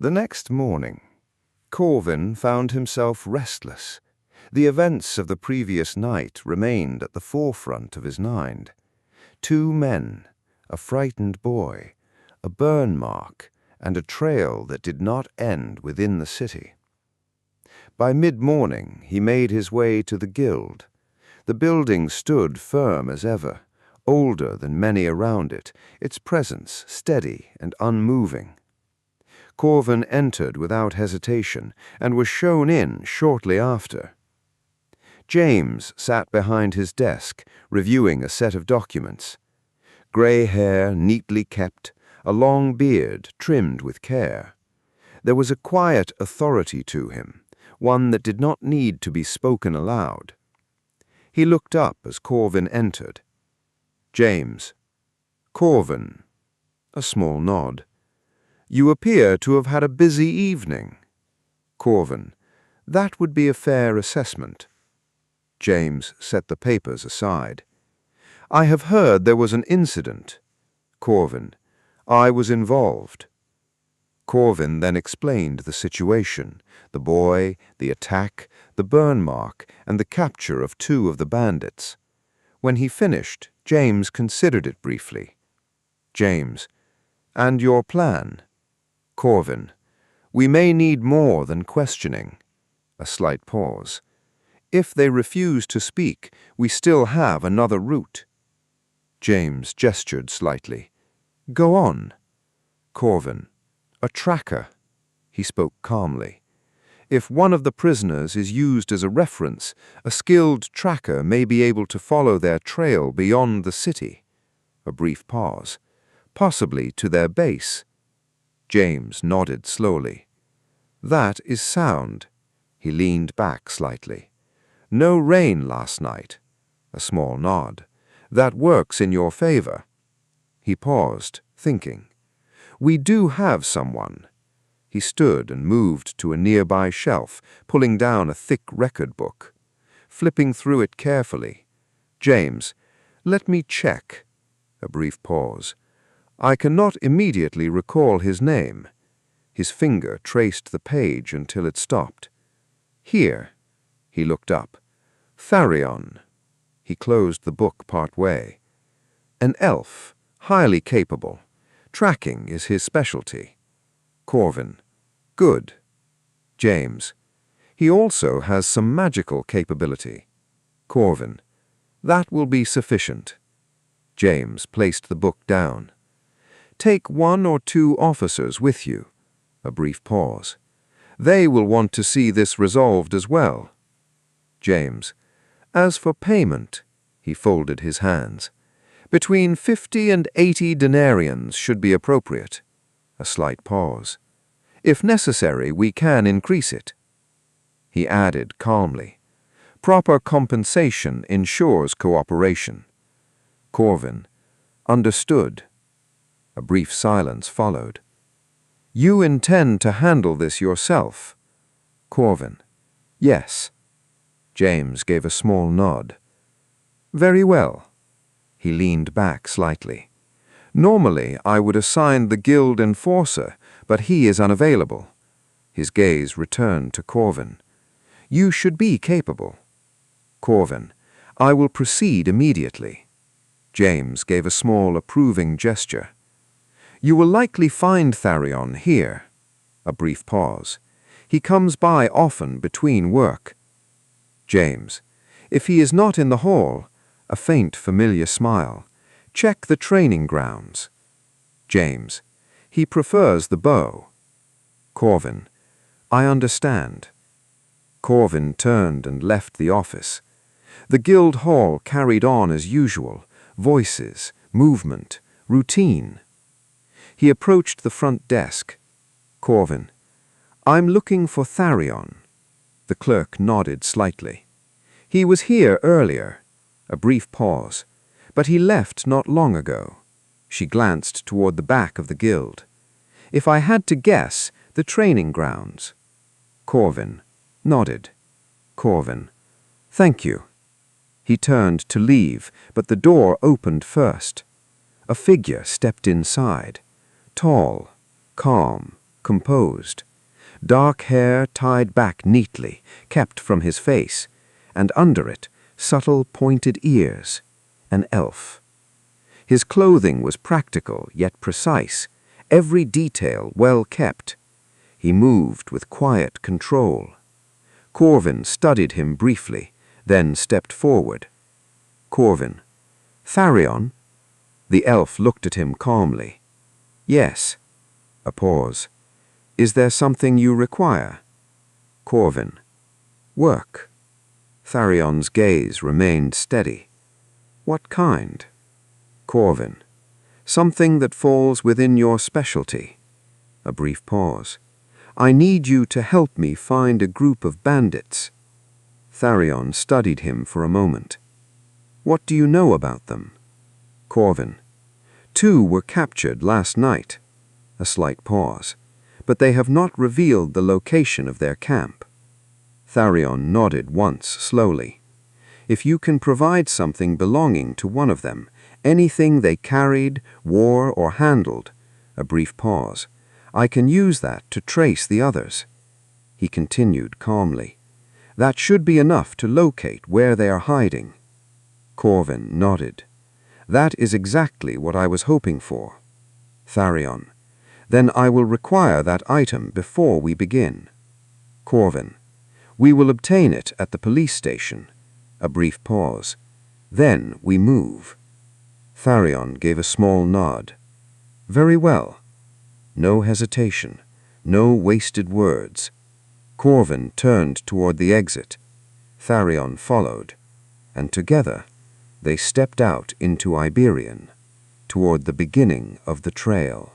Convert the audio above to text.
The next morning, Corvin found himself restless. The events of the previous night remained at the forefront of his mind. 2 men, a frightened boy, a burn mark, and a trail that did not end within the city. By mid-morning, he made his way to the guild. The building stood firm as ever, older than many around it, its presence steady and unmoving. Corvin entered without hesitation and was shown in shortly after. James sat behind his desk, reviewing a set of documents. Grey hair neatly kept, a long beard trimmed with care. There was a quiet authority to him, one that did not need to be spoken aloud. He looked up as Corvin entered. James. Corvin. A small nod. You appear to have had a busy evening. Corvin. That would be a fair assessment. James set the papers aside. I have heard there was an incident. Corvin. I was involved. Corvin then explained the situation, the boy, the attack, the burn mark, and the capture of 2 of the bandits. When he finished, James considered it briefly. James. And your plan? Corvin. We may need more than questioning. A slight pause. If they refuse to speak, we still have another route. James gestured slightly. Go on. Corvin. A tracker. He spoke calmly. If one of the prisoners is used as a reference, a skilled tracker may be able to follow their trail beyond the city. A brief pause. Possibly to their base. James nodded slowly. That is sound. He leaned back slightly. No rain last night. A small nod. That works in your favor. He paused, thinking. We do have someone. He stood and moved to a nearby shelf, pulling down a thick record book. Flipping through it carefully. James, let me check. A brief pause. I cannot immediately recall his name. His finger traced the page until it stopped. Here. He looked up. Tharion. He closed the book part way. An elf, highly capable. Tracking is his specialty. Corvin. Good. James. He also has some magical capability. Corvin. That will be sufficient. James placed the book down. Take 1 or 2 officers with you. A brief pause. They will want to see this resolved as well. James. As for payment, he folded his hands. Between 50 and 80 denarians should be appropriate. A slight pause. If necessary, we can increase it. He added calmly. Proper compensation ensures cooperation. Corvin. Understood. A brief silence followed. You intend to handle this yourself? Corvin. Yes. James gave a small nod. Very well. He leaned back slightly. Normally, I would assign the guild enforcer, but he is unavailable. His gaze returned to Corvin. You should be capable. Corvin. I will proceed immediately. James gave a small approving gesture. You will likely find Tharion here. A brief pause. He comes by often between work. James. If he is not in the hall, a faint familiar smile. Check the training grounds. James. He prefers the bow. Corvin. I understand. Corvin turned and left the office. The guild hall carried on as usual. Voices, movement, routine. He approached the front desk. Corvin. I'm looking for Tharion. The clerk nodded slightly. He was here earlier. A brief pause. But he left not long ago. She glanced toward the back of the guild. If I had to guess, the training grounds. Corvin nodded. Corvin. Thank you. He turned to leave, but the door opened first. A figure stepped inside. Tall, calm, composed. Dark hair tied back neatly, kept from his face, and under it, subtle pointed ears. An elf. His clothing was practical yet precise, every detail well kept. He moved with quiet control. Corvin studied him briefly, then stepped forward. Corvin. Tharion? The elf looked at him calmly. Yes. A pause. Is there something you require? Corvin. Work. Tharion's gaze remained steady. What kind? Corvin. Something that falls within your specialty. A brief pause. I need you to help me find a group of bandits. Tharion studied him for a moment. What do you know about them? Corvin. 2 were captured last night. A slight pause. But they have not revealed the location of their camp. Tharion nodded once slowly. If you can provide something belonging to one of them, anything they carried, wore, or handled, a brief pause, I can use that to trace the others. He continued calmly. That should be enough to locate where they are hiding. Corvin nodded. That is exactly what I was hoping for. Tharion. Then I will require that item before we begin. Corvin. We will obtain it at the police station. A brief pause. Then we move. Tharion gave a small nod. Very well. No hesitation. No wasted words. Corvin turned toward the exit. Tharion followed. And together, they stepped out into Iberian, toward the beginning of the trail.